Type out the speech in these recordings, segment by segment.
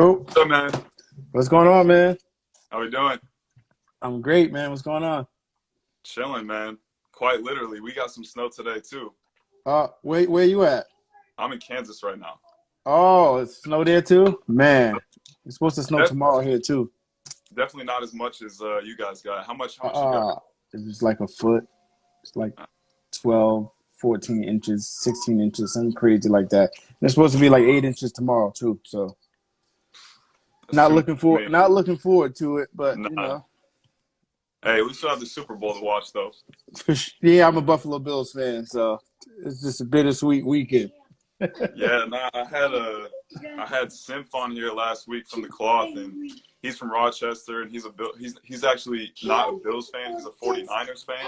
Oh, What's up, man? what's going on, man? How we doing? I'm great, man. What's going on? Chilling, man. Quite literally. We got some snow today, too. Where you at? I'm in Kansas right now. Oh, it's snow there too? Man, it's supposed to snow Def tomorrow here too. Definitely not as much as you guys got. How much you got? Uh, it's just like a foot. It's like 12, 14 inches, 16 inches, something crazy like that. And it's supposed to be like 8 inches tomorrow too. So That's too much for me. not looking forward to it, but Nah. Hey, we still have the Super Bowl to watch, though. yeah, I'm a Buffalo Bills fan, so it's just a bittersweet weekend. Yeah, nah, I had Simph on here last week from the Cloth, and he's from Rochester, and he's actually not a Bills fan. He's a 49ers fan.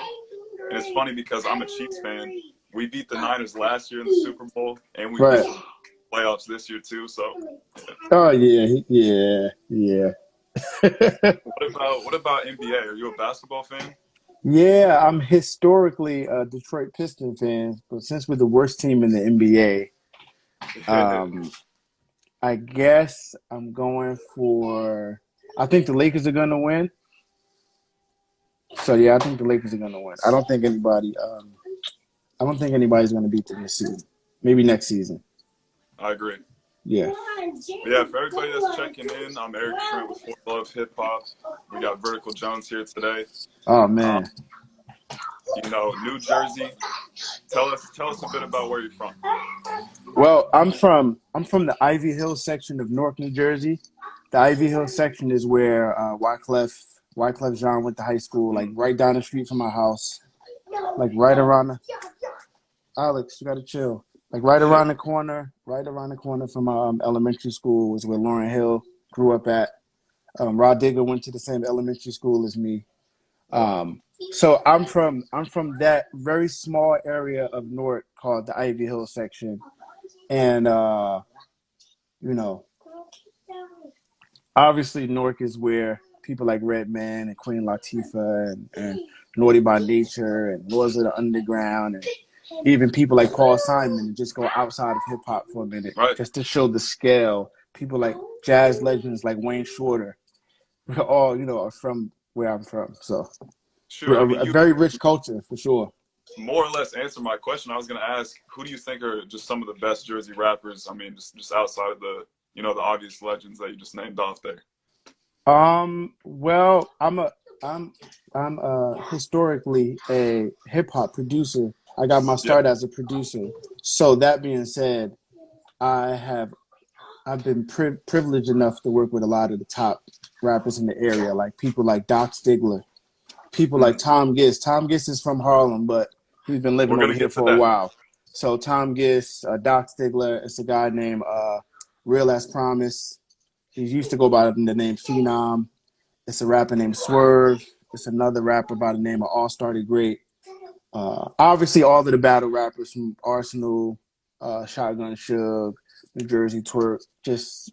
And it's funny because I'm a Chiefs fan. We beat the Niners last year in the Super Bowl, and we beat Right. them in the playoffs this year too. So, Oh yeah, yeah. what about NBA? Are you a basketball fan? Yeah, I'm historically a Detroit Pistons fan, but since we're the worst team in the NBA, um, I guess I'm going for. I think the Lakers are going to win. So yeah, I think the Lakers are going to win. I don't think anybody. I don't think anybody's going to beat them this season. Maybe next season. I agree. Yeah. But yeah, for everybody that's checking in, I'm Eric Trent with ForTheLoveHipHop. We got Vertical Jones here today. Oh Um, man. New Jersey. Tell us a bit about where you're from. Well, I'm from the Ivy Hill section of Newark, New Jersey. The Ivy Hill section is where Wyclef Jean went to high school, like Mm, right down the street from my house, like right around the. Alex, you gotta chill. Like right around the corner from my elementary school was where Lauren Hill grew up at. Rod Digger went to the same elementary school as me. wow. So I'm from that very small area of Newark called the Ivy Hill section, and you know, obviously Newark is where people like Redman and Queen Latifah and Naughty by Nature and Laws of the Underground and even people like Paul Simon and just go outside of hip hop for a minute Right. just to show the scale. People like jazz legends like Wayne Shorter, we're all are from where I'm from. So Shoot, we're I mean, a you very rich culture for sure. more or less answered my question. I was going to ask, who do you think are just some of the best Jersey rappers? I mean, just outside of the obvious legends that you just named off there. Well, I'm I'm historically a hip hop producer. I got my Yeah. start as a producer. So that being said, I have I've been privileged enough to work with a lot of the top rappers in the area, like people like Doc Stigler, people like Mm, Tom Gist. Tom Gist is from Harlem, but he's been living we're over going to here get to for a that. while. So Tom Gist, Doc Stigler, it's a guy named Real as Promise. He used to go by the name Phenom. It's a rapper named Swerve. It's another rapper by the name of All Star the Great. Obviously, all of the battle rappers from Arsenal, Shotgun Suge, New Jersey Twerk, just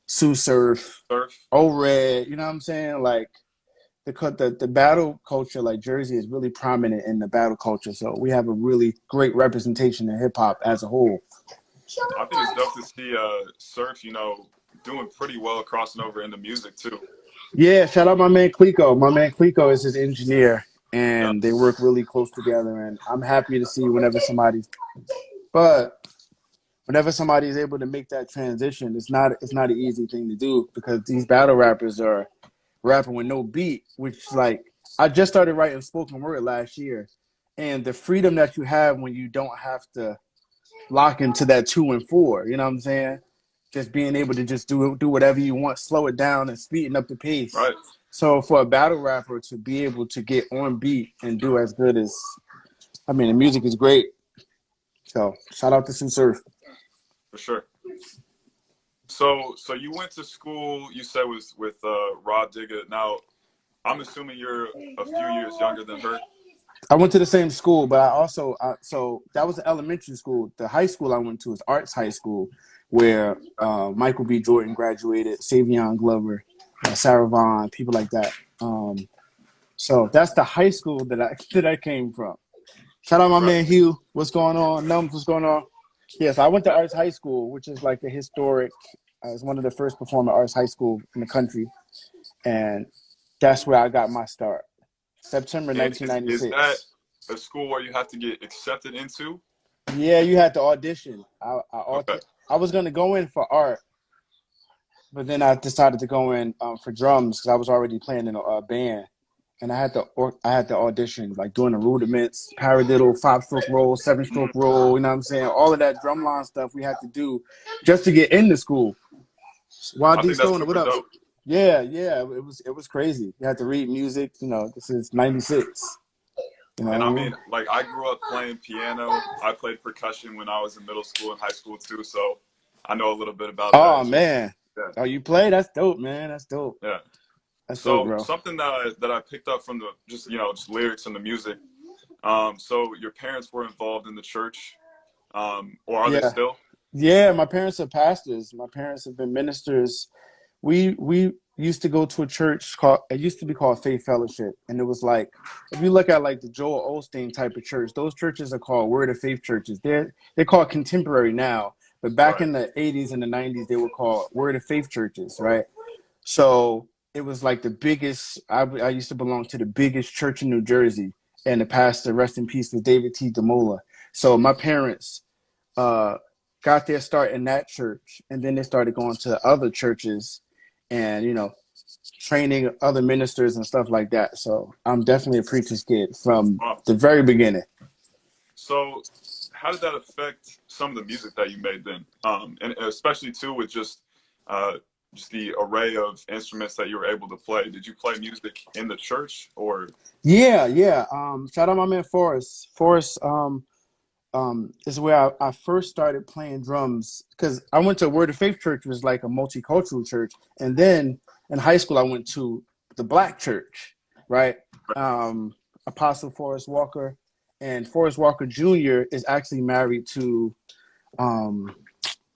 Sue Surf, Surf. O Red. You know what I'm saying? Like the battle culture, like Jersey, is really prominent in the battle culture. So we have a really great representation in hip hop as a whole. I think it's dope to see Surf, doing pretty well crossing over into music too. Yeah, shout out my man Clico. My man Clico is his engineer, Yeah. and they work really close together. And I'm happy to see but whenever somebody is able to make that transition, it's not an easy thing to do because these battle rappers are rapping with no beat, which like I just started writing spoken word last year, and the freedom that you have when you don't have to lock into that 2 and 4, you know what I'm saying? Just being able to just do whatever you want, slow it down and speeding up the pace. Right. So for a battle rapper to be able to get on beat and do as good as, I mean, the music is great. So shout out to Sue Surf. For sure. So you went to school, you said was with Rod Digger. Now, I'm assuming you're a few years younger than her. I went to the same school, but so that was the elementary school. The high school I went to is Arts High School, where Michael B. Jordan graduated, Savion Glover, Sarah Vaughn, people like that. So that's the high school that I came from. Shout out my Right. man Hugh. What's going on? Nums, what's going on? Yes, I went to Arts High School, which is like a historic It's one of the first performing arts high school in the country, and that's where I got my start. September And is that 1996. a school where you have to get accepted into? Yeah, you had to audition. Okay. I was gonna go in for art, but then I decided to go in for drums because I was already playing in a band, and I had to audition like doing the rudiments, paradiddle, 5-stroke roll, 7-stroke Mm, roll. You know what I'm saying? All of that drumline stuff we had to do just to get into school. Wild I D think that's Stone, what super up? dope. Yeah, yeah, it was crazy. You had to read music. You know, this is '96. You And I mean, know. like I grew up playing piano. I played percussion when I was in middle school and high school too, so I know a little bit about that Oh as well. man. Yeah, Oh, you play? That's dope, man. That's dope. yeah. That's dope, So bro. something that I picked up from the just lyrics and the music. So your parents were involved in the church, or are they Yeah. still? Yeah, my parents are pastors. My parents have been ministers. We used to go to a church called it used to be called Faith Fellowship, and it was like if you look at like the Joel Osteen type of church, those churches are called Word of Faith churches. They're called contemporary now, but back Right. in the '80s and the '90s, they were called Word of Faith churches, right? So it was like the biggest. I used to belong to the biggest church in New Jersey, and the pastor, rest in peace, was David T. DeMola. So my parents uh, got their start in that church, and then they started going to other churches, and training other ministers and stuff like that. So I'm definitely a preacher's kid from Wow. the very beginning. So how did that affect some of the music that you made then? And especially too with uh, just the array of instruments that you were able to play. Did you play music in the church or? Yeah, yeah. Shout out my man Forrest. Forrest is where I first started playing drums because I went to a Word of Faith church, which was like a multicultural church, and then in high school I went to the Black church, right? Um, Apostle Forrest Walker, and Forrest Walker Jr. is actually married to um,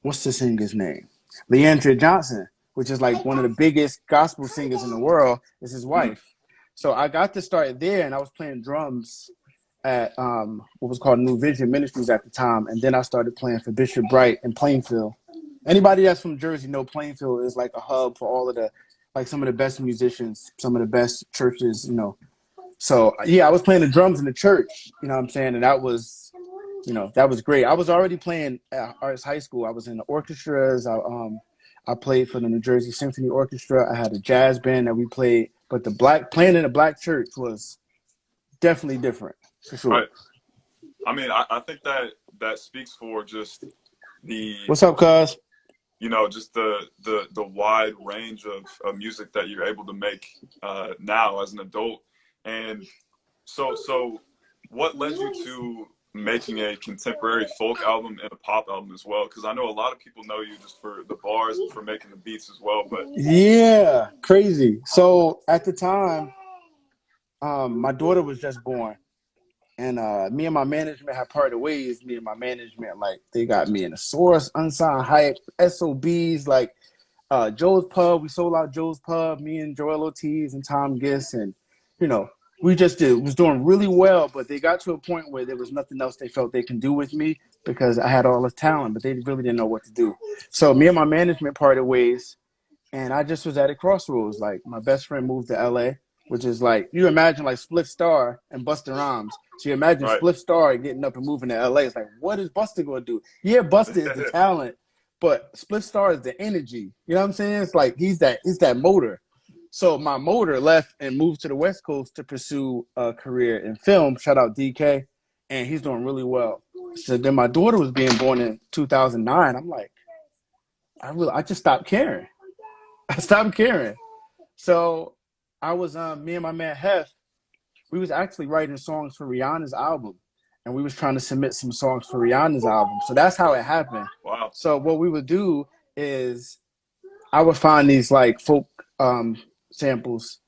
what's the singer's name? Leandra Johnson, which is like one of the biggest gospel singers in the world. Is his Mm, wife. So I got to start there, and I was playing drums at what was called New Vision Ministries at the time, and then I started playing for Bishop Bright in Plainfield. Anybody that's from Jersey know Plainfield is like a hub for all of the like some of the best musicians, some of the best churches, So yeah, I was playing the drums in the church, you know what I'm saying, and that was great. I was already playing at arts high school. I was in the orchestras. I played for the New Jersey Symphony Orchestra. I had a jazz band that we played, but playing in a black church was definitely different for sure. right. I mean, I think that speaks for just the What's up, cuz? just the wide range of music that you're able to make now as an adult. And so what led you to making a contemporary folk album and a pop album as well? Because I know a lot of people know you just for the bars and for making the beats as well. But Yeah, crazy. So at the time, my daughter was just born, and me and my management had parted ways. Me and my management, like, they got me in a source, unsigned hype, SOBs, like Joe's Pub. We sold out Joe's Pub. Me and Joel Ortiz and Tom Giss, and you know, we just was doing really well. But they got to a point where there was nothing else they felt they can do with me because I had all this talent, but they really didn't know what to do. So me and my management parted ways, and I just was at a crossroads. Like, my best friend moved to LA, which is like, you imagine like Spliff Star and Busta Rhymes. So you imagine right, Spliff Star getting up and moving to LA. It's like, what is Busta going to do? Yeah, Busta is the talent, but Spliff Star is the energy. You know what I'm saying? It's like he's that motor. So my motor left and moved to the West Coast to pursue a career in film. Shout out DK, and he's doing really well. So then my daughter was being born in 2009. I'm like, I just stopped caring. I stopped caring. So I was me and my man Hef, we was actually writing songs for Rihanna's album. And we was trying to submit some songs for Rihanna's album. So that's how it happened. wow, So what we would do is I would find these like folk samples,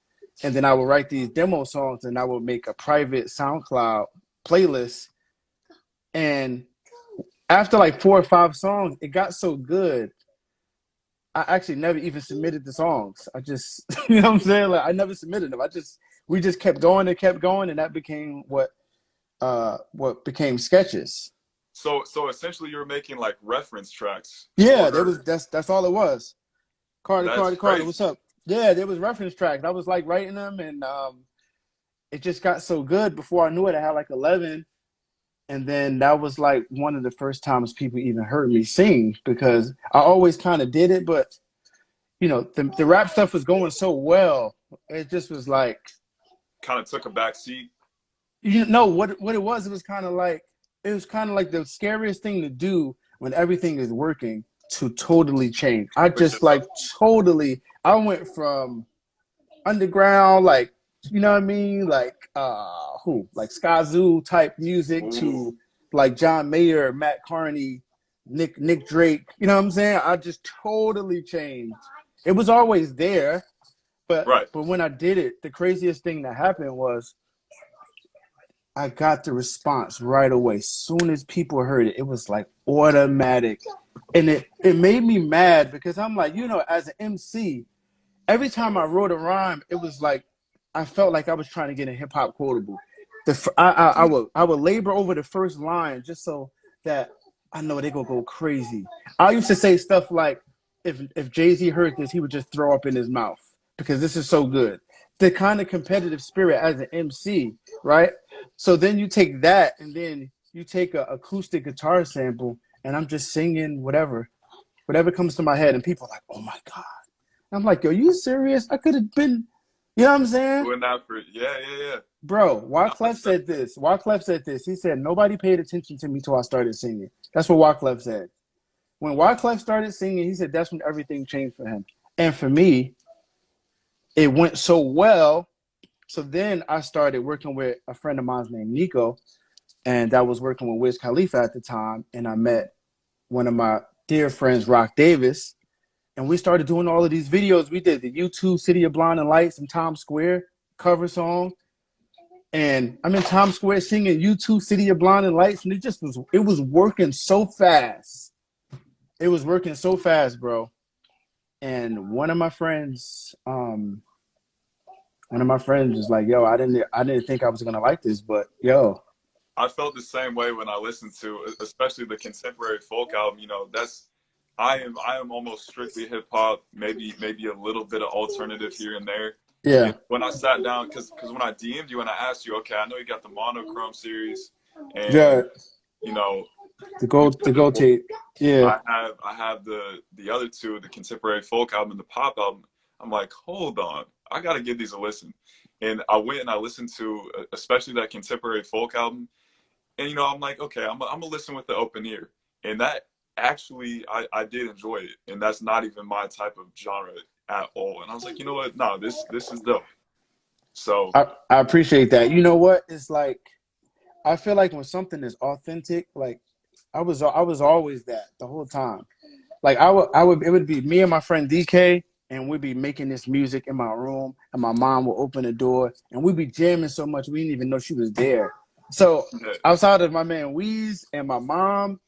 and then I would write these demo songs, and I would make a private SoundCloud playlist. And after like 4 or 5 songs, it got so good I actually never even submitted the songs. I just, you know what I'm saying? Like, I never submitted them. We just kept going, and that became what became sketches. so essentially you're making like reference tracks Yeah, for her. that's all it was. That's Carter, crazy. what's up? Yeah, there was reference tracks. I was like writing them, and it just got so good. Before I knew it, I had like 11, and then that was like one of the first times people even heard me sing because I always kind of did it, but the rap stuff was going so well. It just was like, Kind of took a back seat. what it was. It was kind of like the scariest thing to do when everything is working to totally change. I Switch just it up. like totally. I went from underground, like you know what I mean, like Skazoo type music Ooh, to like John Mayer, Matt Carney, Nick Drake. You know what I'm saying? I just totally changed. It was always there, right. but when I did it, the craziest thing that happened was I got the response right away. Soon as people heard it, it was like automatic. And it made me mad because I'm like, as an MC, every time I wrote a rhyme, it was like I felt like I was trying to get a hip hop quotable. I would labor over the first line just so that I know they gonna go crazy. I used to say stuff like, if Jay-Z heard this, he would just throw up in his mouth because this is so good. The kind of competitive spirit as an MC, right? So then you take that and then you take a acoustic guitar sample and I'm just singing whatever comes to my head, and people are like, oh my God. I'm like, yo, you serious? I could have been, you know what I'm saying? Doing that for yeah. Bro, No, Wyclef said this. Wyclef said this. He said, nobody paid attention to me till I started singing. That's what Wyclef said. When Wyclef started singing, he said that's when everything changed for him. And for me, it went so well. So then I started working with a friend of mine named Nico, and I was working with Wiz Khalifa at the time. And I met one of my dear friends, Rock Davis, and we started doing all of these videos. We did the YouTube City of Blinding Lights in Times Square cover song. And I'm in Times Square singing YouTube City of Blinding Lights. And it was working so fast. It was working so fast, bro. And one of my friends was like, yo, I didn't think I was gonna like this, but yo. I felt the same way when I listened to, especially the contemporary folk album. I am almost strictly hip hop, maybe a little bit of alternative here and there. And Yeah. when I sat down, because when I DM'd you and I asked you, okay, I know you got the monochrome series, Yeah. and you know you The said the gold tape. Yeah. I have the other two, the contemporary folk album and the pop album. I'm like, hold on, I got to give these a listen. And I went and I listened to, especially that contemporary folk album. And I'm like, okay, I'm gonna listen with the open ear, and that actually I did enjoy it, and that's not even my type of genre at all. And I was like, you know what? No, this is dope. So I appreciate that. You know what? It's like I feel like when something is authentic, like I was always that the whole time. Like it would be me and my friend DK, and we'd be making this music in my room, and my mom would open the door, and we'd be jamming so much we didn't even know she was there. So yeah, outside of my man Weez and my mom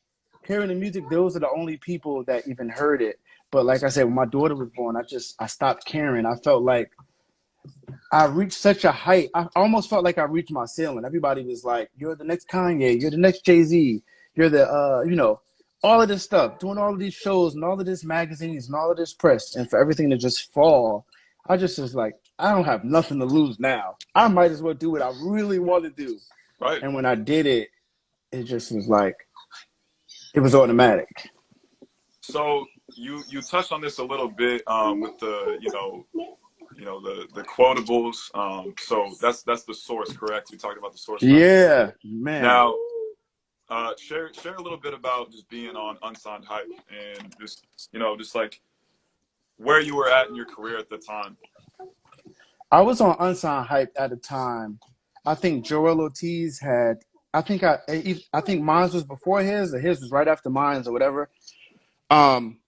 hearing the music, those are the only people that even heard it. But like I said, when my daughter was born, I stopped caring. I felt like I reached such a height. I almost felt like I reached my ceiling. Everybody was like, "You're the next Kanye. You're the next Jay-Z. You're the all of this stuff, doing all of these shows and all of this magazines and all of this press, and for everything to just fall." I just was like, I don't have nothing to lose now. I might as well do what I really want to do. right. And when I did it, it just was like it was automatic. So you touched on this a little bit with the the quotables. So that's the source, correct? You talked about the source method. Yeah, man. Now, share a little bit about just being on Unsigned Hype and just like where you were at in your career at the time. I was on Unsigned Hype at a time. I think Joel Ortiz had. I think mine was before his, or his was right after mine, or whatever. Um,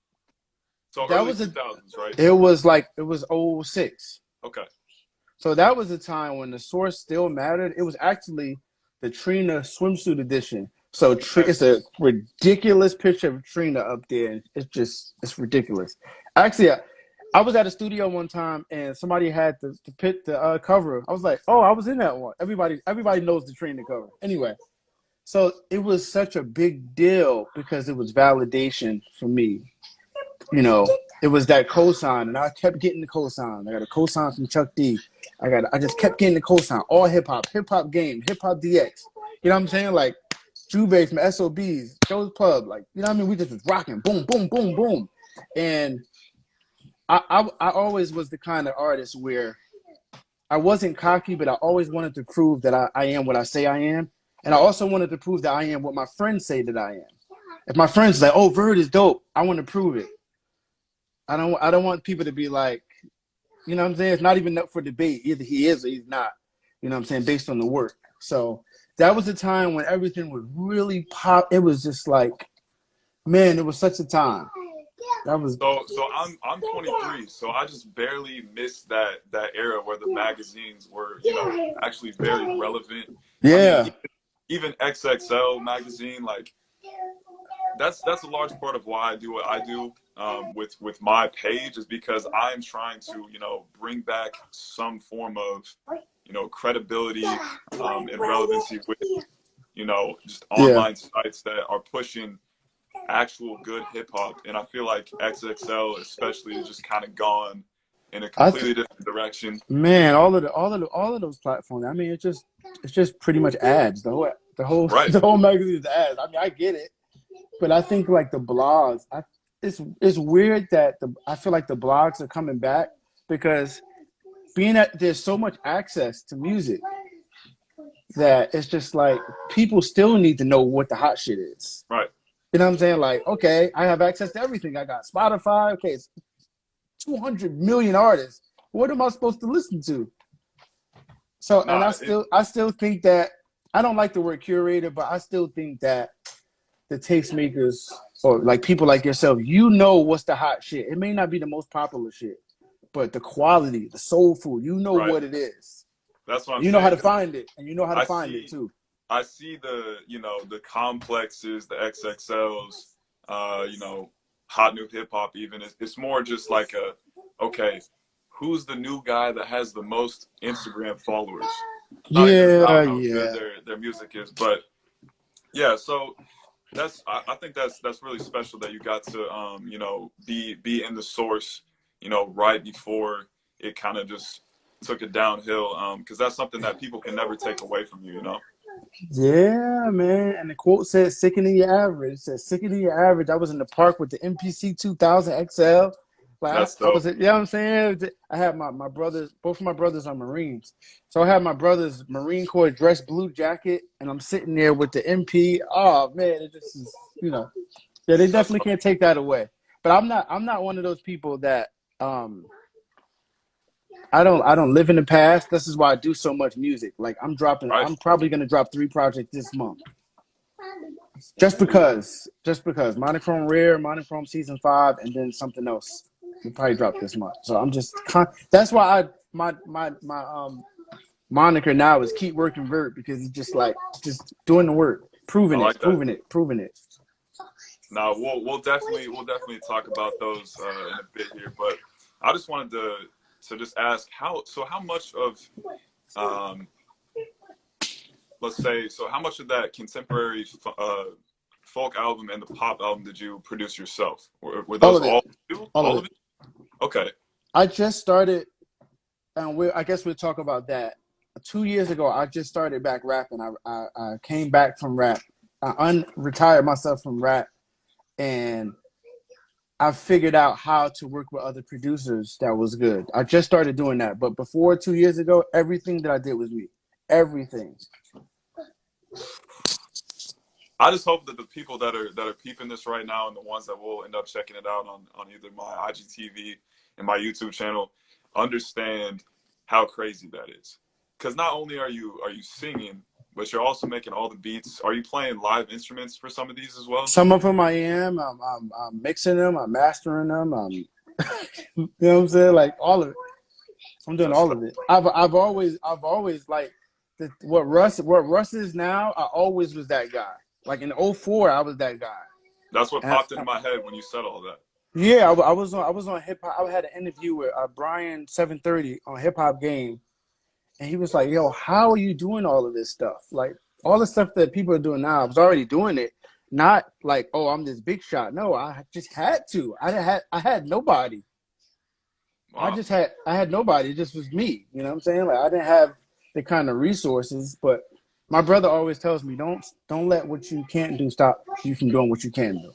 So that early was 2000s, right? it was '06. Okay. So that was a time when the source still mattered. It was actually the Trina swimsuit edition. So Okay. it's a ridiculous picture of Trina up there. It's ridiculous. Actually, I was at a studio one time and somebody had the cover. I was like, oh, I was in that one. Everybody knows the Trina cover. Anyway, so it was such a big deal because it was validation for me. You know, it was that cosign, and I kept getting the cosign. I got a cosign from Chuck D. I just kept getting the cosign. All hip hop game, hip hop DX. You know what I'm saying? Like Jubei from SOBs, Joe's Pub. Like, you know what I mean? We just was rocking, boom, boom, boom, boom. And I always was the kind of artist where I wasn't cocky, but I always wanted to prove that I am what I say I am. And I also wanted to prove that I am what my friends say that I am. If my friends say, "Oh, Vert is dope," I want to prove it. I don't want people to be like, you know what I'm saying? It's not even up for debate. Either he is or he's not. You know what I'm saying? Based on the work. So that was the time when everything was really pop. It was just like, man, it was such a time. That was So I'm 23, so I just barely missed that era where the magazines were, you know, actually very relevant. I mean, yeah. even XXL magazine, like that's a large part of why I do what I do with my page, is because I'm trying to, you know, bring back some form of, you know, credibility and relevancy with, you know, just Yeah. online sites that are pushing actual good hip hop. And I feel like XXL especially is just kind of gone in a completely different direction. Man, all of those platforms. I mean, it's just pretty much ads. Right. The whole magazine is ads. I mean, I get it, but I think like the blogs. It's weird that I feel like the blogs are coming back because being that there's so much access to music that it's just like people still need to know what the hot shit is. Right. You know what I'm saying? Like, okay, I have access to everything. I got Spotify. Okay, it's 200 million artists. What am I supposed to listen to? So, and Nah, I still think that I don't like the word curator, but I still think that the tastemakers or like people like yourself, you know what's the hot shit. It may not be the most popular shit, but the quality, the soul food, you know right. what it is. That's what I'm And you know how saying. to 'Cause find it, and you know how to I find it see too. I see the, you know, the complexes, the XXLs, you know, hot new hip hop even. It's more just like okay, who's the new guy that has the most Instagram followers? Not even Yeah, about how good yeah. their music is, but yeah. So I think that's really special that you got to you know, be in the source, you know, right before it kind of just took it downhill, because that's something that people can never take away from you, you know. Yeah, man. And the quote said, "Sickening your average." It said, "Sickening your average." I was in the park with the MPC 2000 XL. Like That's I was, dope. you know what I'm saying? I had my brothers, both of my brothers are Marines. So I had my brother's Marine Corps dress blue jacket, and I'm sitting there with the MP. Oh man, it just is, you know. Yeah, they That's definitely can't take that away. But I'm not one of those people that um I don't live in the past. This is why I do so much music. Like right. I'm probably gonna drop 3 projects this month. Just because Monochrome Rare, Monochrome Season 5, and then something else will probably drop this month. So I'm just that's why my moniker now is Keep Working Vert, because it's just like just doing the work, I like that. proving it. Now we'll definitely talk about those in a bit here, but I just wanted to just ask how much of um, let's say, so how much of that contemporary folk album and the pop album did you produce yourself? Were All those of it, all you? all of All of it. it? Okay. I just started, and I guess we'll talk about that. 2 years ago, I just started back rapping. I came back from rap. I unretired myself from rap, and I figured out how to work with other producers that was good. I just started doing that. But before 2 years ago, everything that I did was me. Everything. I just hope that the people that are peeping this right now and the ones that will end up checking it out on either my IGTV and my YouTube channel understand how crazy that is. Because not only are you singing, but you're also making all the beats. Are you playing live instruments for some of these as well? Some of them I am. I'm mixing them. I'm mastering them. You know what I'm saying? Like all of it. I'm doing That's all of it. I've always like what Russ is now. I always was that guy. Like in '04, I was that guy. that's what And popped into my head when you said all that. yeah, I was on hip hop. I had an interview with Brian 730 on Hip Hop Game, and he was like, "Yo, how are you doing all of this stuff? Like all the stuff that people are doing now. I was already doing it, Not like, oh, I'm this big shot. No, I just had to. I had nobody. Wow. I had nobody. It just was me. You know what I'm saying? Like I didn't have the kind of resources, but my brother always tells me, don't let what you can't do stop you from doing what you can do.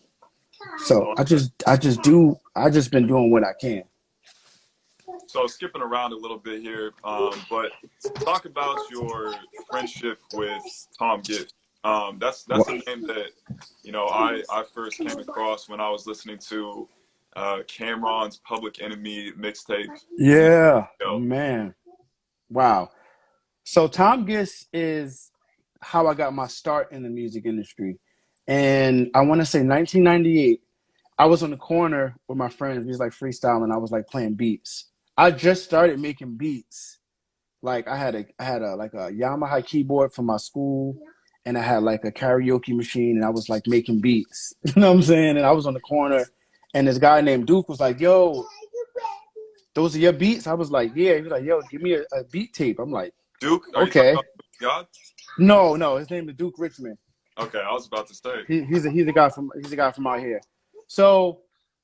So So, I just been doing what I can. so skipping around a little bit here, but talk about your friendship with Tom Gift. That's a name that I first came across when I was listening to Cameron's Public Enemy mixtape a few years Yeah, ago. man. Wow. So Tom Gist is how I got my start in the music industry. And I want to say 1998, I was on the corner with my friends. We was like freestyling. I was like playing beats. I just started making beats. Like I had a like a Yamaha keyboard from my school, and I had like a karaoke machine, and I was like making beats. You know what I'm saying? And I was on the corner, and this guy named Duke was like, "Yo, those are your beats?" I was like, "Yeah." He was like, "Yo, give me a beat tape." I'm like, Duke, are you talking "Okay." about God? No, his name is Duke Richmond. Okay, I was about to say. He's a guy from out here. So,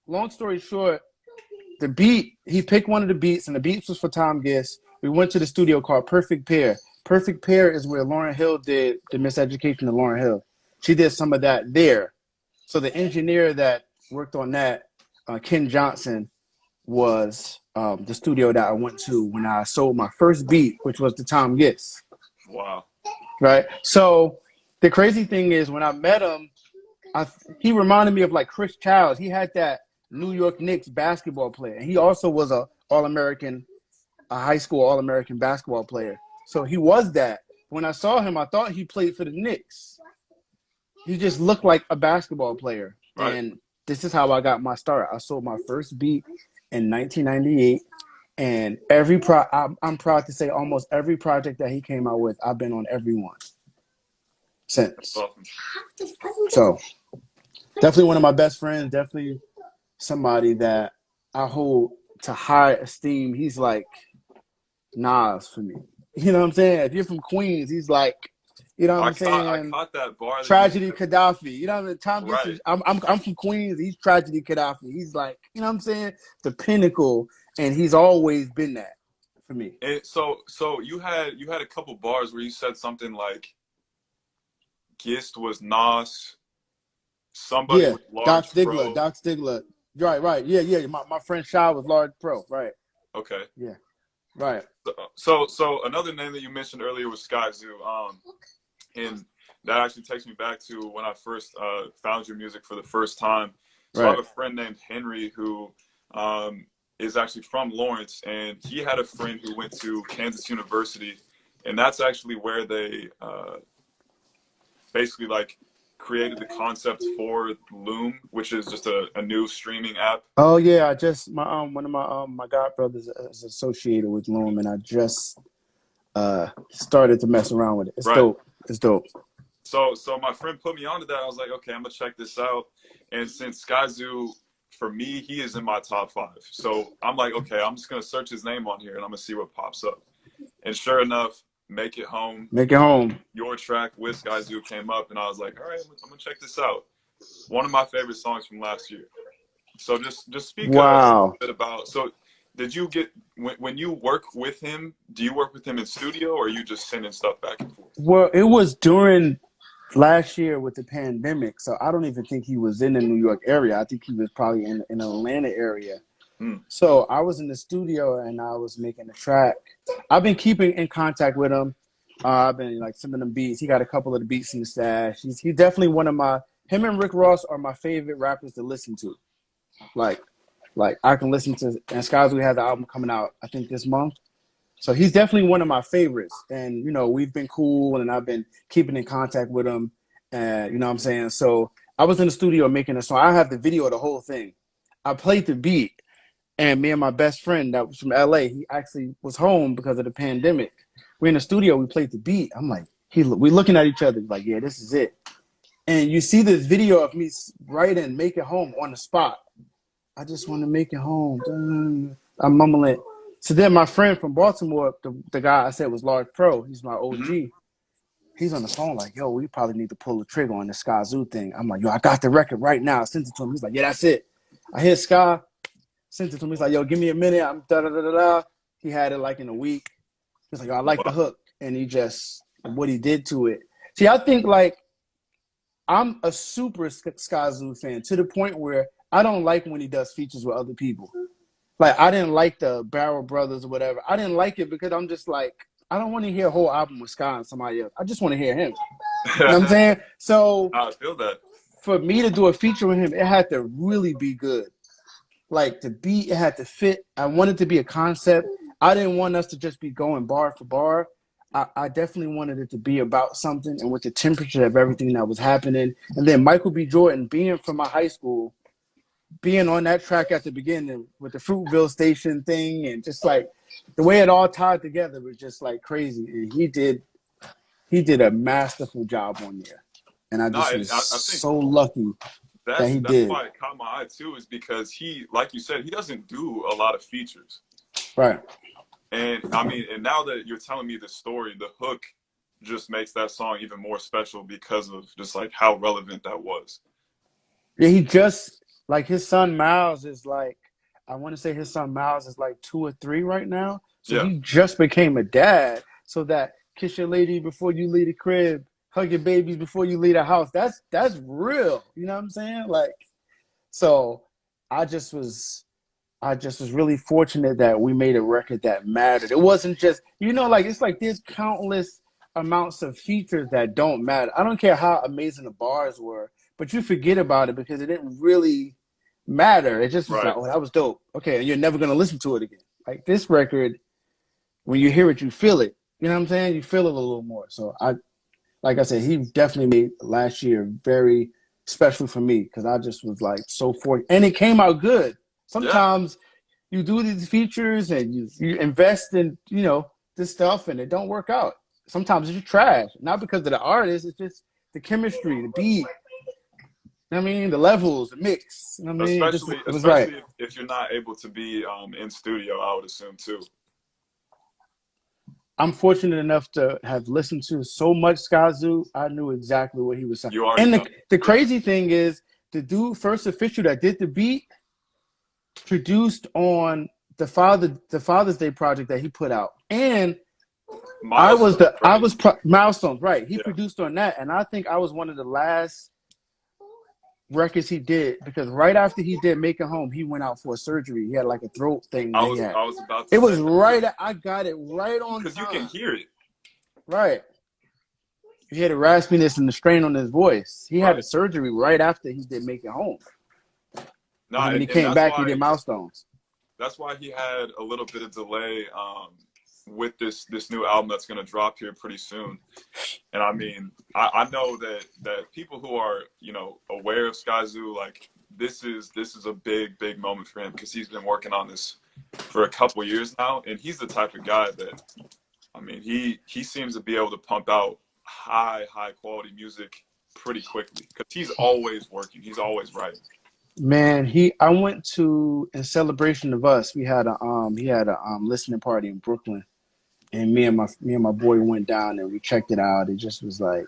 long story short, the beat he picked one of the beats, and the beats was for Tom Gist. We went to the studio called Perfect Pair. Perfect Pair is where Lauryn Hill did the Miseducation of Lauryn Hill. She did some of that there. So the engineer that worked on that, Ken Johnson, was the studio that I went to when I sold my first beat, which was the Tom Gist. Wow. Right. So the crazy thing is when I met him, he reminded me of like Chris Childs. He had that New York Knicks basketball player. And he also was a high school All-American basketball player. So he was that. When I saw him, I thought he played for the Knicks. He just looked like a basketball player. Right. And this is how I got my start. I sold my first beat in 1998. And I'm proud to say almost every project that he came out with, I've been on every one That's since. awesome. So definitely one of my best friends. Definitely somebody that I hold to high esteem. He's like Nas for me. You know what I'm saying? If you're from Queens, he's like, you know what I'm I saying? caught that bar that you Tragedy said. Gaddafi. You know what I mean? Tom Gibson. Right. I'm from Queens. He's Tragedy Gaddafi. He's like, you know what I'm saying? The pinnacle, and he's always been that for me. And so you had a couple bars where you said something like Gist was Nas, somebody Yeah, with large pro. Doc Stigler. Right. Yeah. My friend Shaw was large pro. Right. Okay. Yeah. Right. So another name that you mentioned earlier was Sky Zoo. And that actually takes me back to when I first found your music for the first time. So I have Right. a friend named Henry who is actually from Lawrence, and he had a friend who went to Kansas University, and that's actually where they basically like created the concept for Loom, which is just a new streaming app. Oh yeah, I just my one of my god brothers is associated with Loom, and I just started to mess around with it. It's Right. dope. It's dope. So my friend put me onto that. I was like, okay, I'm gonna check this out. And since Skyzoo, for me, he is in my top 5. So I'm like, okay, I'm just gonna search his name on here and I'm gonna see what pops up. And sure enough, Make It Home, Make it home. your track with Skyzoo came up, and I was like, all right, I'm gonna check this out. One of my favorite songs from last year. So just speak a Wow. bit about. So did you get when you work with him? Do you work with him in studio, or are you just sending stuff back and forth? Well, it was during last year with the pandemic, so I don't even think he was in the New York area. I think he was probably in the Atlanta area. Hmm. So I was in the studio and I was making a track. I've been keeping in contact with him. I've been like sending him beats. He got a couple of the beats in the stash. He's definitely one of my. Him and Rick Ross are my favorite rappers to listen to. Like, I can listen to. And Skyway has the album coming out, I think this month. So he's definitely one of my favorites. And we've been cool, and I've been keeping in contact with him. And you know what I'm saying. So I was in the studio making a song. I have the video of the whole thing. I played the beat. And me and my best friend that was from LA, he actually was home because of the pandemic. We're in the studio, we played the beat. I'm like, we looking at each other like, yeah, this is it. And you see this video of me writing Make It Home on the spot. I just want to make it home. I'm mumbling. So then my friend from Baltimore, the guy I said was Large Pro, he's my Mm-hmm. OG. He's on the phone like, yo, we probably need to pull the trigger on the Sky Zoo thing. I'm like, yo, I got the record right now. I sent it to him. He's like, yeah, that's it. I hit Sky, sent it to him. He's like, yo, give me a minute. I'm da-da-da-da-da. He had it like in a week. He's like, I like the hook. And he just, what he did to it. See, I think like, I'm a super Sky Zoo fan to the point where I don't like when he does features with other people. Like, I didn't like the Barrel Brothers or whatever. I didn't like it because I'm just like, I don't want to hear a whole album with Sky and somebody else. I just want to hear him. You know what I'm saying? So I feel that. For me to do a feature with him, it had to really be good. Like the beat, it had to fit. I wanted to be a concept. I didn't want us to just be going bar for bar. I definitely wanted it to be about something, and with the temperature of everything that was happening. And then Michael B. Jordan, being from my high school, being on that track at the beginning with the Fruitville Station thing, and just like the way it all tied together was just like crazy. And he did a masterful job on there. And I just was I think so lucky that he that's did. why it caught my eye too, is because he, like you said, he doesn't do a lot of features. Right. And I mean, and now that you're telling me the story, the hook just makes that song even more special because of just like how relevant that was. Yeah, he just like his son Miles is like, I want to say his son Miles is like 2 or 3 right now. So Yeah. he just became a dad. So that kiss your lady before you leave the crib, hug your babies before you leave the house. That's real. You know what I'm saying? Like, so I just was really fortunate that we made a record that mattered. It wasn't just, like, it's like there's countless amounts of features that don't matter. I don't care how amazing the bars were, but you forget about it because it didn't really matter. It just was like, oh, that was dope. Okay, and you're never going to listen to it again. Like this record, when you hear it, you feel it. You know what I'm saying? You feel it a little more. So like I said, he definitely made last year very special for me because I just was like so fortunate. And it came out good. Sometimes you do these features and you invest in, this stuff and it don't work out. Sometimes it's just trash. Not because of the artist, it's just the chemistry, the beat. I mean, the levels, the mix. I mean, especially right. if you're not able to be in studio, I would assume too. I'm fortunate enough to have listened to so much Sky Zoo. I knew exactly what he was saying. And the crazy thing is, the dude First Official that did the beat produced on the Father's Day project that he put out, and Milestones, right? He produced on that, and I think I was one of the last records he did because right after he did Make It Home, he went out for a surgery. He had like a throat thing. I was about to. It was right. I got it right on time because you can hear it. Right. You hear the raspiness and the strain on his voice. He had a surgery right after he did Make It Home. No, and when he came back, he did Milestones. That's why he had a little bit of delay with this new album that's going to drop here pretty soon. And I mean, I know that people who are, aware of Sky Zoo, like this is a big moment for him because he's been working on this for a couple years now. And he's the type of guy that, I mean, he seems to be able to pump out high quality music pretty quickly because he's always working. He's always writing. Man, I went to, in celebration of us, he had a listening party in Brooklyn, and me and my boy went down and we checked it out. It just was like,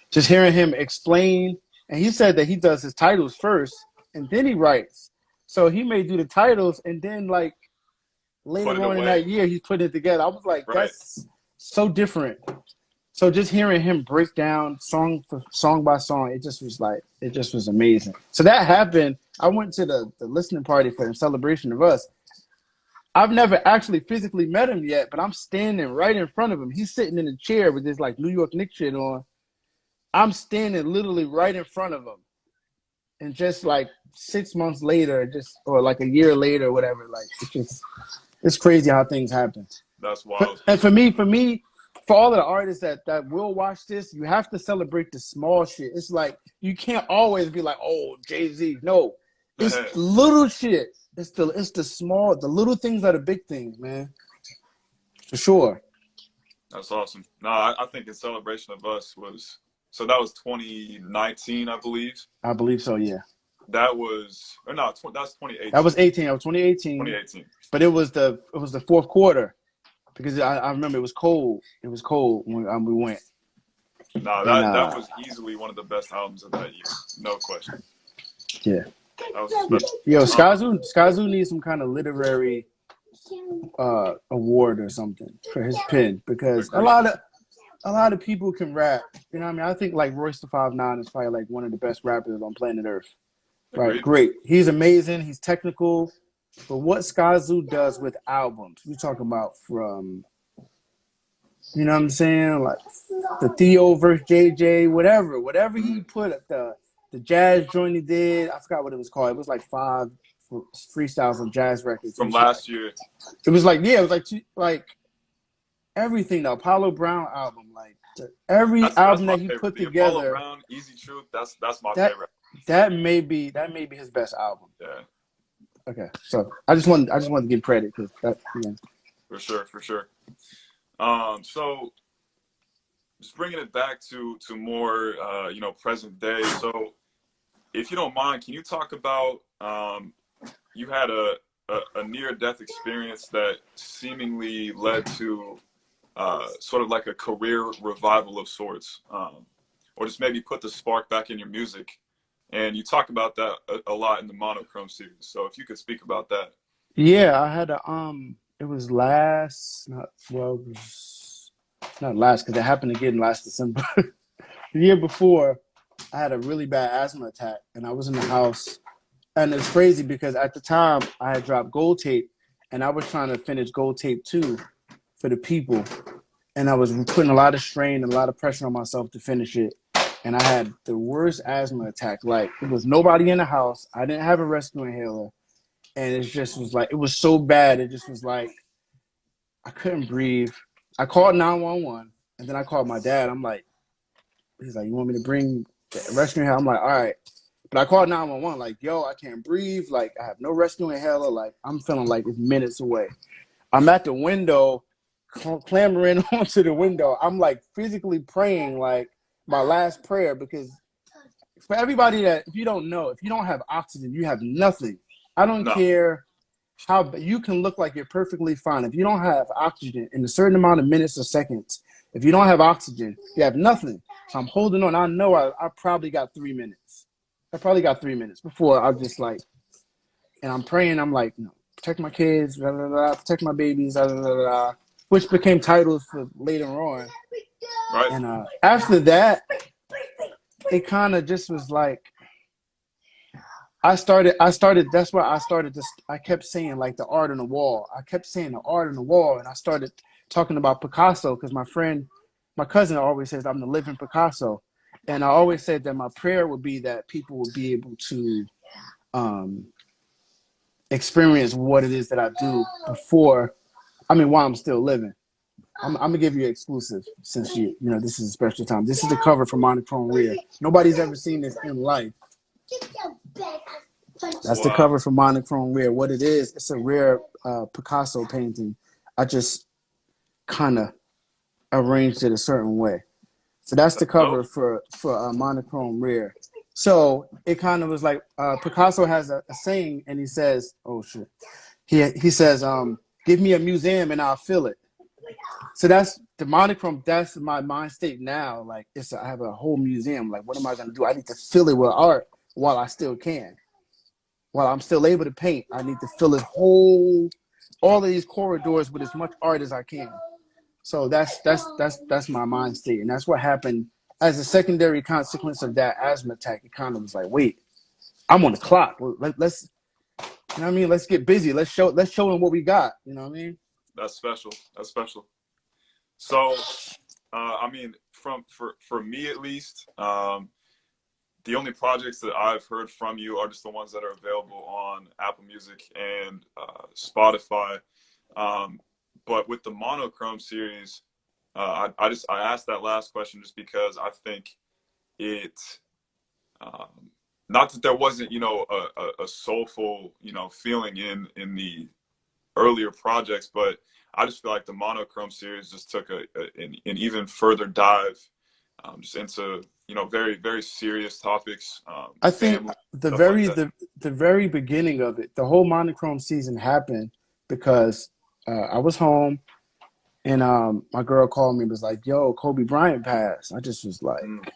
just hearing him explain, and he said that he does his titles first and then he writes. So he may do the titles and then like later on in that year he's putting it together. I was like, that's so different. So just hearing him break down song by song, it just was amazing. So that happened. I went to the listening party for In Celebration of Us. I've never actually physically met him yet, but I'm standing right in front of him. He's sitting in a chair with this like New York Knicks shit on. I'm standing literally right in front of him. And just like 6 months later, or like a year later or whatever, like it's crazy how things happen. That's wild. And for me, for all of the artists that will watch this, you have to celebrate the small shit. It's like you can't always be like, oh, Jay-Z. No. It's little shit. It's the small, the little things are the big things, man. For sure. That's awesome. No, I think In Celebration of Us that was 2019, I believe. I believe so, yeah. That was 2018. That was 18. That was 2018. 2018. But it was the fourth quarter because I remember it was cold. It was cold when we went. Nah, And that was easily one of the best albums of that year, no question. yeah, That was a special. yo, Skyzoo needs some kind of literary award or something for his pen, because Agreed. a lot of people can rap. You know what I mean? I think like Royce the 5'9" is probably like one of the best rappers on planet Earth. Right, Agreed. great. He's amazing. He's technical. But what Skyzoo does with albums, we talking about from, you know what I'm saying, like the Theo versus JJ, whatever he put at the jazz joint he did. I forgot what it was called. It was like 5 freestyles on jazz records From and shit. last year. It was like, yeah, it was like everything. The Apollo Brown album, like every That's album my that he favorite. put The Apollo together. Brown, Easy Truth, that's my That favorite. that may be his best album. Yeah. Okay, so I just wanted to give credit because that, yeah. For sure. So just bringing it back to more, present day. So if you don't mind, can you talk about, you had a near-death experience that seemingly led to sort of like a career revival of sorts, or just maybe put the spark back in your music. And you talk about that a lot in the Monochrome series. So if you could speak about that. Yeah, I had a it was last not well it was not last because it happened again last December. The year before, I had a really bad asthma attack and I was in the house. And it's crazy because at the time I had dropped Gold Tape and I was trying to finish Gold Tape 2 for the people. And I was putting a lot of strain and a lot of pressure on myself to finish it. And I had the worst asthma attack. Like, it was nobody in the house. I didn't have a rescue inhaler. And it just was like, it was so bad. It just was like, I couldn't breathe. I called 911 and then I called my dad. I'm like, he's like, you want me to bring the rescue inhaler? I'm like, all right. But I called 911, like, yo, I can't breathe. Like, I have no rescue inhaler. Like, I'm feeling like it's minutes away. I'm at the window, clambering onto the window. I'm like physically praying, like my last prayer, because for everybody that, if you don't know, if you don't have oxygen, you have nothing. I don't No, care how you can look like you're perfectly fine. If you don't have oxygen in a certain amount of minutes or seconds, if you don't have oxygen, you have nothing. So I'm holding on. I know I probably got 3 minutes. I probably got 3 minutes before I just like, and I'm praying. I'm like, no, protect my kids, blah, blah, blah, protect my babies, blah, blah, blah, blah, which became titles for later on. right? And after that, it kind of just was like, I started, that's why I started this. I kept saying like the art on the wall. I kept saying the art on the wall. And I started talking about Picasso because my cousin always says I'm the living Picasso. And I always said that my prayer would be that people would be able to experience what it is that I do while I'm still living. I'm gonna give you an exclusive since you know this is a special time. This is the cover for Monochrome Rare. Nobody's ever seen this in life. That's the Wow. cover for Monochrome Rare. What it is, it's a rare Picasso painting. I just kind of arranged it a certain way. So that's the That's cover dope. for Monochrome Rare. So it kind of was like Picasso has a saying, and he says, "Oh shit." He says, "Give me a museum and I'll fill it." So that's the monochrome. That's my mind state now. Like I have a whole museum. Like, what am I gonna do? I need to fill it with art while I still can. While I'm still able to paint, I need to fill it all of these corridors with as much art as I can. So that's my mind state, and that's what happened as a secondary consequence of that asthma attack. It kind of was like, wait, I'm on the clock. Let's, you know what I mean? Let's get busy. Let's show them what we got. You know what I mean? That's special. That's special. So, for me at least, the only projects that I've heard from you are just the ones that are available on Apple Music and Spotify. But with the Monochrome series, I asked that last question just because I think it, not that there wasn't a soulful feeling in the earlier projects, but I just feel like the Monochrome series just took an even further dive, just into very very serious topics, I think family, the stuff like very that. the very beginning of it, the whole monochrome season happened because I was home And my girl called me and was like, "Yo, Kobe Bryant passed." I just was like, Mm.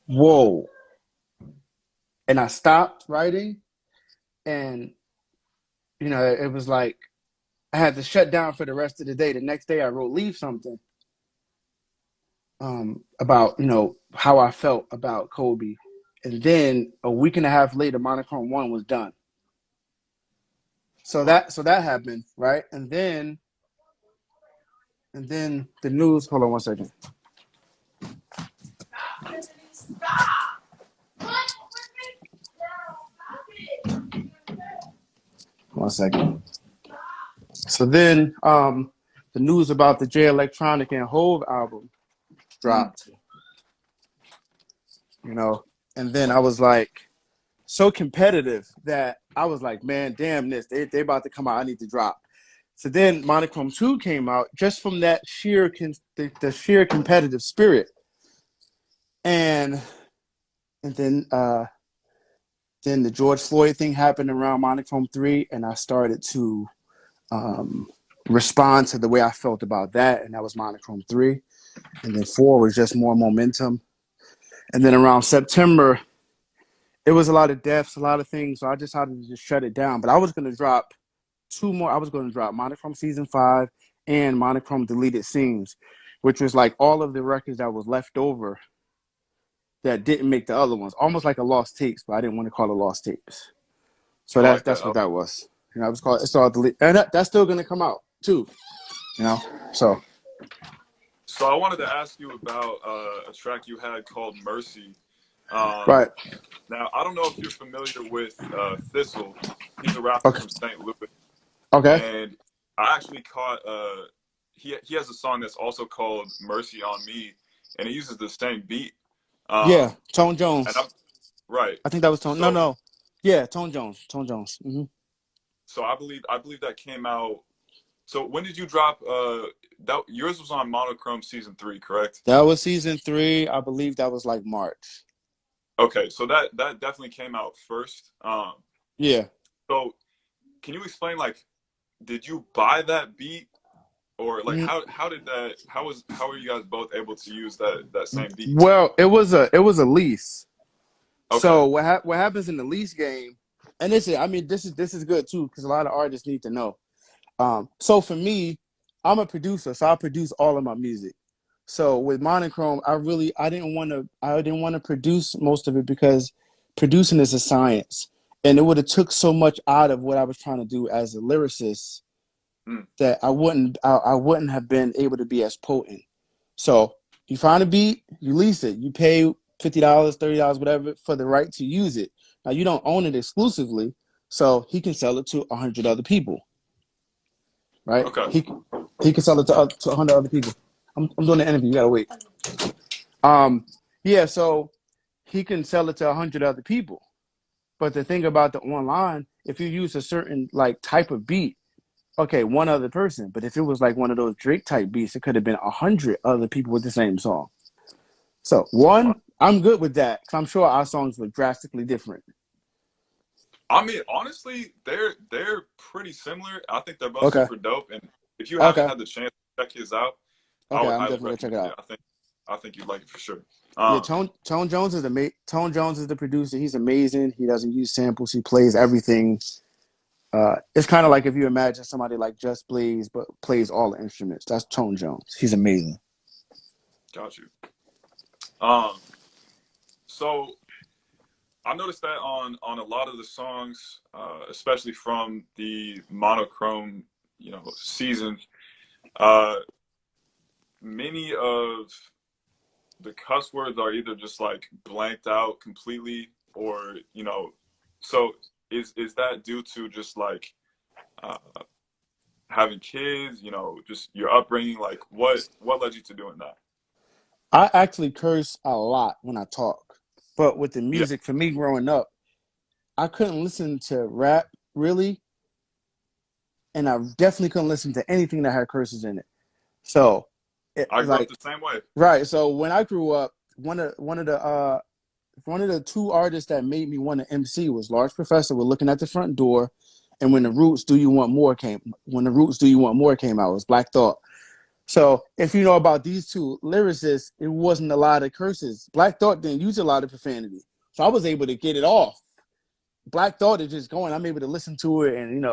"Whoa!" And I stopped writing, and it was like I had to shut down for the rest of the day. The next day, I wrote "Leave Something" about how I felt about Kobe, and then a week and a half later, Monochrome One was done. So Wow. that happened, right? And then the news. Hold on one second. One second. So then, the news about the Jay Electronic and Hove album Mm. dropped. And then I was like so competitive that I was like, man, damn this, they about to come out. I need to drop. So then Monochrome 2 came out just from that the sheer competitive spirit. And and then the George Floyd thing happened around Monochrome 3, and I started to um, respond to the way I felt about that, and that was Monochrome 3. And then 4 was just more momentum. And then around September, it was a lot of deaths, a lot of things, so I decided to just shut it down. But I was going to drop two more. I was going to drop Monochrome Season 5 and Monochrome Deleted Scenes, which was like all of the records that was left over that didn't make the other ones, almost like a lost tapes, but I didn't want to call it lost tapes. So I like that's that. what that was. It was called. It's all delete, and that's still going to come out too. You know, so So I wanted to ask you about a track you had called Mercy. Um, right. Now, I don't know if you're familiar with Thistle. He's a rapper Okay. from St. Louis, Okay. and I actually caught he has a song that's also called Mercy on Me, and he uses the same beat. Yeah. Um, Tone and Jones. I'm right. I think that was Tone. No, So no. Yeah, Tone Jones. Tone Jones. so I believe that came out. So when did you drop? That yours was on Monochrome season 3, correct? That was season 3. I believe that was like March. Okay, so that definitely came out first. Yeah. So can you explain, like, did you buy that beat, or like how were you guys both able to use that same beat? Well, it was a lease. Okay. So what happens in the lease game? And this is good too because a lot of artists need to know. So for me, I'm a producer, so I produce all of my music. So with Monochrome, I didn't want to produce most of it because producing is a science, and it would have took so much out of what I was trying to do as a lyricist Mm, that I wouldn't have been able to be as potent. So you find a beat, you lease it, you pay $50, $30, whatever, for the right to use it. Now you don't own it exclusively, so he can sell it to 100 other people, right? okay. He can sell it to 100 other people. I'm doing the interview. You gotta wait. Um, yeah, so he can sell it to 100 other people. But the thing about the online, if you use a certain like type of beat, okay, one other person. But if it was like one of those Drake type beats, it could have been 100 other people with the same song. So Wow. I'm good with that because I'm sure our songs were drastically different. I mean, honestly, they're pretty similar. I think they're both Okay, super dope. And if you haven't okay, had the chance to check his out, I okay. would I'm highly definitely gonna check recommend it it. out. I think you'd like it for sure. Yeah, Um, Tone Jones is the producer. He's amazing. He doesn't use samples. He plays everything. It's kind of like if you imagine somebody like Just Blaze, but plays all the instruments. That's Tone Jones. He's amazing. got you. Um, so I noticed that on a lot of the songs, especially from the monochrome, season, uh, many of the cuss words are either just like blanked out completely, or so is that due to just like uh, having kids, just your upbringing? Like, what led you to doing that? I actually curse a lot when I talk, but with the Yeah, music, for me growing up, I couldn't listen to rap really, and I definitely couldn't listen to anything that had curses in it. So, I grew up like, the same way. right. So when I grew up, one of the two artists that made me want to MC was Large Professor with Looking at the Front Door, and when the Roots Do You Want More came out, it was Black Thought. So if you know about these two lyricists, it wasn't a lot of curses. Black Thought didn't use a lot of profanity. So I was able to get it off. Black Thought is just going, I'm able to listen to it, and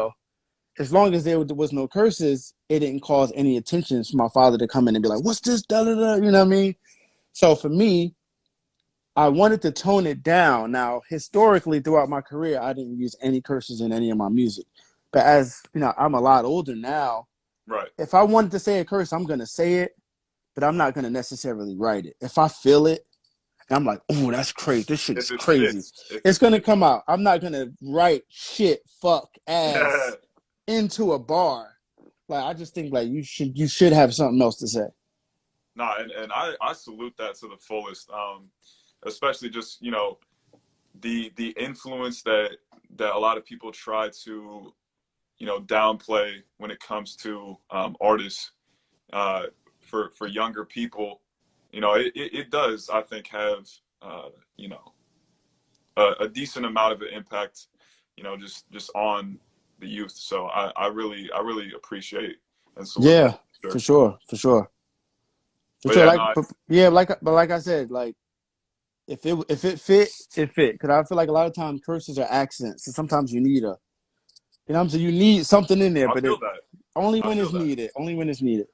as long as there was no curses, it didn't cause any attention for my father to come in and be like, what's this? Da, da, da, you know what I mean? So for me, I wanted to tone it down. Now, historically, throughout my career, I didn't use any curses in any of my music. But as I'm a lot older now. Right. If I wanted to say a curse, I'm going to say it, but I'm not going to necessarily write it. If I feel it, and I'm like, oh, that's crazy. This shit's crazy. It's going to come out. I'm not going to write shit, fuck, ass into a bar. Like, I just think like you should have something else to say. Nah, and I salute that to the fullest. Especially just, the influence that a lot of people try to, downplay when it comes to artists for younger people. It does, I think, have a decent amount of an impact, just on the youth. So I really appreciate and salute that. For sure. But yeah, no, But like I said, like if it fit, it fit. Because I feel like a lot of times curses are accents, and sometimes you need I'm saying, you need something in there, I but feel that. Only when it's needed. Only when it's needed.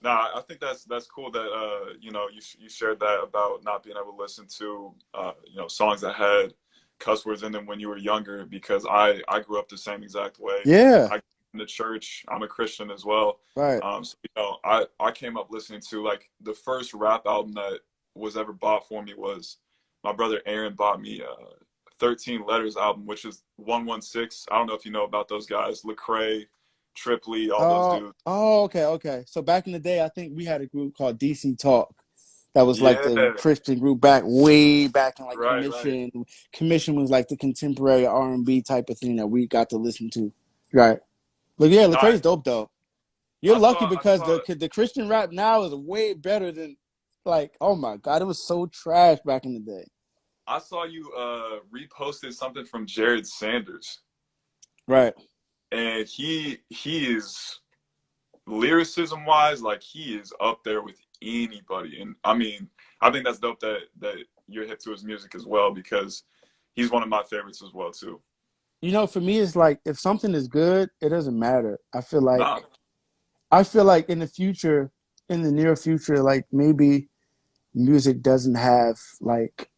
Nah, I think that's cool that you shared that about not being able to listen to songs that had cuss words in them when you were younger, because I grew up the same exact way. Yeah. I grew up in the church. I'm a Christian as well. Right. So I came up listening to, like, the first rap album that was ever bought for me was my brother Aaron bought me 13 Letters album, which is 116. I don't know if you know about those guys, Lecrae, Tripley, all those dudes. Oh, okay. So back in the day, I think we had a group called DC Talk. That was like the Christian group way back in like Commission. Right. Commission was like the contemporary R&B type of thing that we got to listen to. Right. But yeah, Lecrae's dope though. You're lucky because the Christian rap now is way better than, like, oh my God, it was so trash back in the day. I saw you reposted something from Jared Sanders. Right. And he is, lyricism wise, like, he is up there with anybody. And I mean, I think that's dope that you're hip to his music as well, because he's one of my favorites as well too. For me, it's like, if something is good, it doesn't matter. I feel like in the near future, like, maybe music doesn't have, like,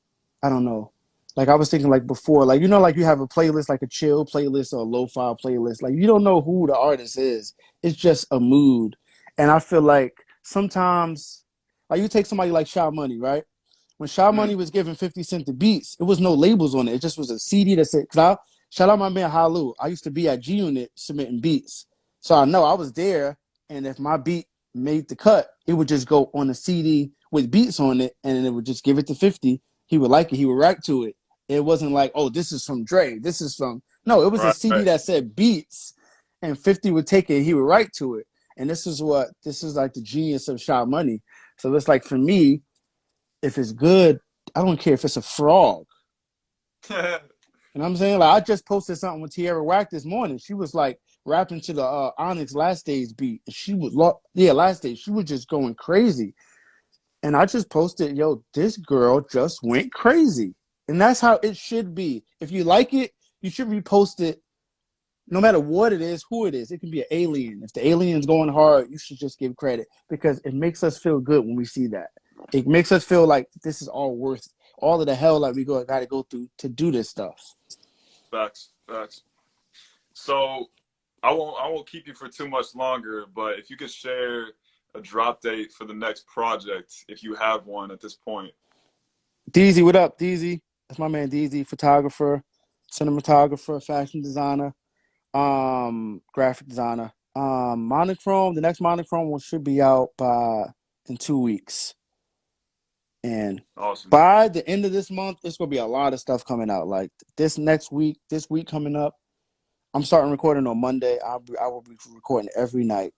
I don't know. Like, I was thinking, like, before, like, like, you have a playlist, like a chill playlist or a lo-fi playlist. Like, you don't know who the artist is. It's just a mood. And I feel like sometimes, like, you take somebody like Sha Money, right? When Sha Money was giving 50 Cent the beats, it was no labels on it. It just was a CD that said, shout out my man Halu. I used to be at G Unit submitting beats. So I know I was there, and if my beat made the cut, it would just go on a CD with beats on it, and it would just give it to 50. He would like it. He would write to it. It wasn't like, oh, this is from Dre. No, it was a CD that said beats, and 50 would take it. He would write to it. And this is like the genius of Sha Money. So it's like, for me, if it's good, I don't care if it's a frog. You know what I'm saying? Like, I just posted something with Tierra Whack this morning. She was like rapping to the Onyx Last Days beat. She was, Last Days. She was just going crazy. And I just posted, yo, this girl just went crazy. And that's how it should be. If you like it, you should repost it, no matter what it is, who it is. It can be an alien. If the alien's going hard, you should just give credit, because it makes us feel good when we see that. It makes us feel like this is all worth all of the hell that we got to go through to do this stuff. Facts. So I won't keep you for too much longer, but if you could share a drop date for the next project, if you have one at this point. DZ, what up, DZ? That's my man DZ, photographer, cinematographer, fashion designer, graphic designer. Monochrome, the next Monochrome one should be out in 2 weeks. And awesome. By the end of this month, it's gonna be a lot of stuff coming out. Like this week coming up, I'm starting recording on Monday. I will be recording every night,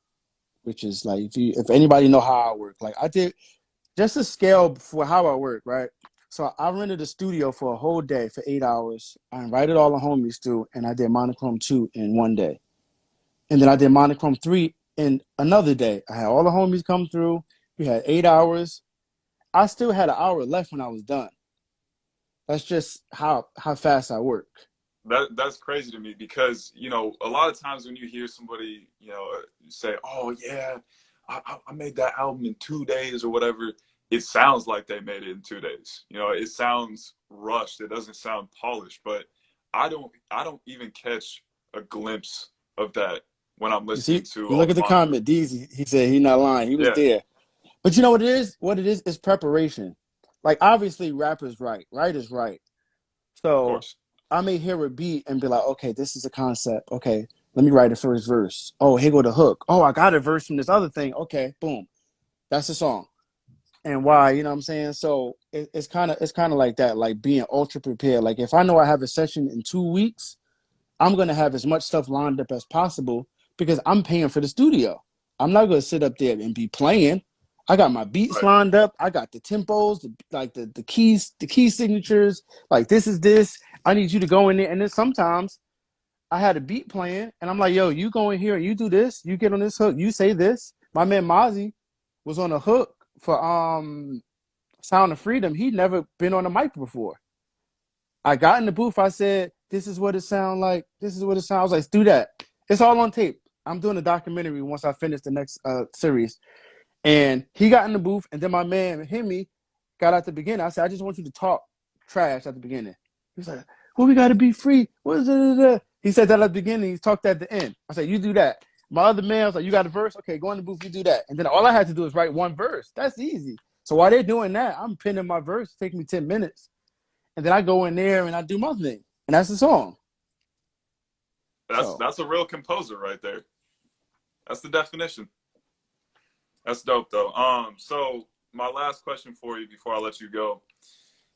which is like, if anybody know how I work, like I did just a scale for how I work, right? So I rented a studio for a whole day for 8 hours. I invited all the homies through, and I did Monochrome 2 in 1 day. And then I did Monochrome 3 And another day, I had all the homies come through. We had 8 hours. I still had an hour left when I was done. That's just how fast I work. That's crazy to me because a lot of times when you hear somebody say, "Oh yeah, I made that album in 2 days" or whatever, it sounds like they made it in 2 days. It sounds rushed. It doesn't sound polished. But I don't even catch a glimpse of that when I'm You listening see, to you all look the at the monitor. comment. He said he's not lying. He was Yeah, there. But you know what it is? What it is preparation. Like obviously, rappers right. Right is right. of So course. I may hear a beat and be like, okay, this is a concept. Okay, let me write the first verse. Oh, here go the hook. Oh, I got a verse from this other thing. Okay, boom, that's the song. And why? You know what I'm saying? So it's kind of like that, like being ultra prepared. Like if I know I have a session in 2 weeks, I'm gonna have as much stuff lined up as possible because I'm paying for the studio. I'm not gonna sit up there and be playing. I got my beats Right. lined up. I got the tempos, the keys, the key signatures. Like this is this. I need you to go in there. And then sometimes I had a beat playing, and I'm like, yo, you go in here and you do this. You get on this hook. You say this. My man Mozzie was on a hook for Sound of Freedom. He'd never been on a mic before. I got in the booth. I said, "This is what it sounds like. This is what it sounds like. Do that." It's all on tape. I'm doing a documentary once I finish the next series. And he got in the booth, and then my man Hemi got at the beginning. I said, "I just want you to talk trash at the beginning." He's like, "Well, we got to be free." What is it? He said that at the beginning. He talked at the end. I said, "You do that." My other man was like, "You got a verse? Okay, go in the booth. You do that." And then all I had to do is write one verse. That's easy. So while they're doing that, I'm pinning my verse. Take me 10 minutes. And then I go in there and I do my thing. And that's the song. That's So that's a real composer right there. That's the definition. That's dope though. So my last question for you before I let you go.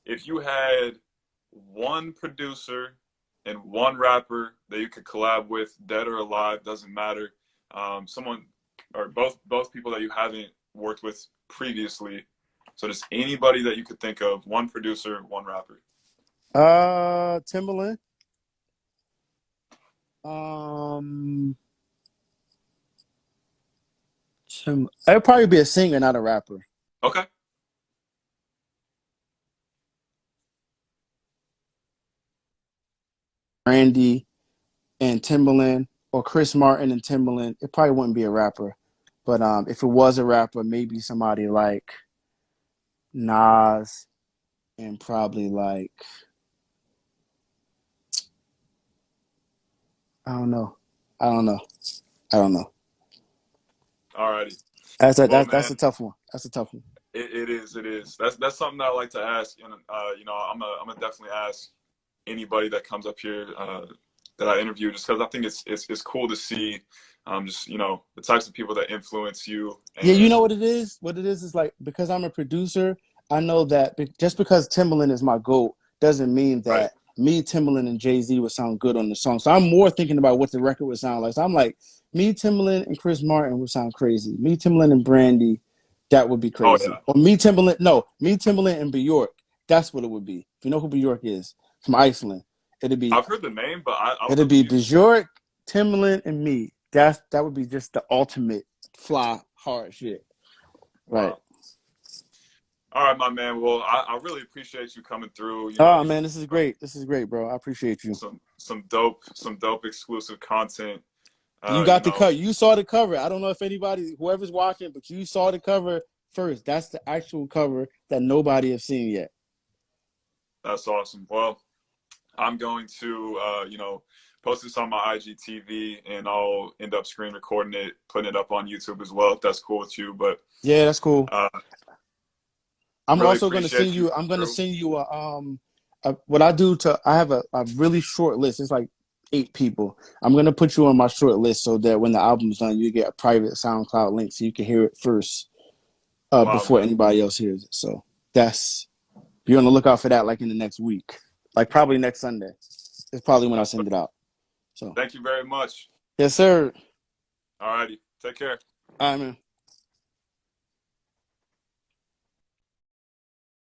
If you had one producer and one rapper that you could collab with, dead or alive, doesn't matter. Someone or both people that you haven't worked with previously. So just anybody that you could think of, one producer, one rapper. Timberland. Um It'd probably be a singer, not a rapper. Okay. Randy and Timberland or Chris Martin and Timberland. It probably wouldn't be a rapper. But if it was a rapper, maybe somebody like Nas and probably like I don't know. I don't know. I don't know. Alrighty. That's a Well, that's a man, tough one. That's a tough one. it is. It is. That's something that I like to ask, and I'm gonna definitely ask anybody that comes up here that I interview, just because I think it's cool to see, just the types of people that influence you, Yeah, you know and what it is? What it is like because I'm a producer, I know that just because Timbaland is my GOAT doesn't mean right. that me, Timbaland, and Jay-Z would sound good on the song. So I'm more thinking about what the record would sound like. So I'm like, me, Timbaland, and Chris Martin would sound crazy. Me, Timbaland, and Brandy, that would be Oh yeah, crazy. Or me, Timbaland, and Bjork, that's what it would be. If you know who Bjork is, from Iceland, it'd be I've heard the name, but I would it'd love to be hear it. Bjork, Timbaland, and me. That would be just the ultimate fly hard shit. Right. Wow. All right, my man. Well, I really appreciate you coming through. Oh You man, this is great. This is great, bro. I appreciate you. some dope exclusive content. You You got the know, cover. You saw the cover. I don't know if anybody, whoever's watching, but you saw the cover first. That's the actual cover that nobody has seen yet. that's awesome. Well, I'm going to post this on my IGTV, and I'll end up screen recording it, putting it up on YouTube as well, if that's cool with you. But Yeah, that's cool. uh, I'm really also gonna send appreciate you you. coming I'm gonna through. send you what I do to. I have a really short list. It's like 8 people. I'm gonna put you on my short list so that when the album's done, you get a private SoundCloud link so you can hear it first Wow, before man. anybody else hears it. So that's be on the lookout for that. Like in the next week, like probably next Sunday. It's probably when I That's send it out. So Thank you very much. yes, sir. All righty. Take care. All right, man.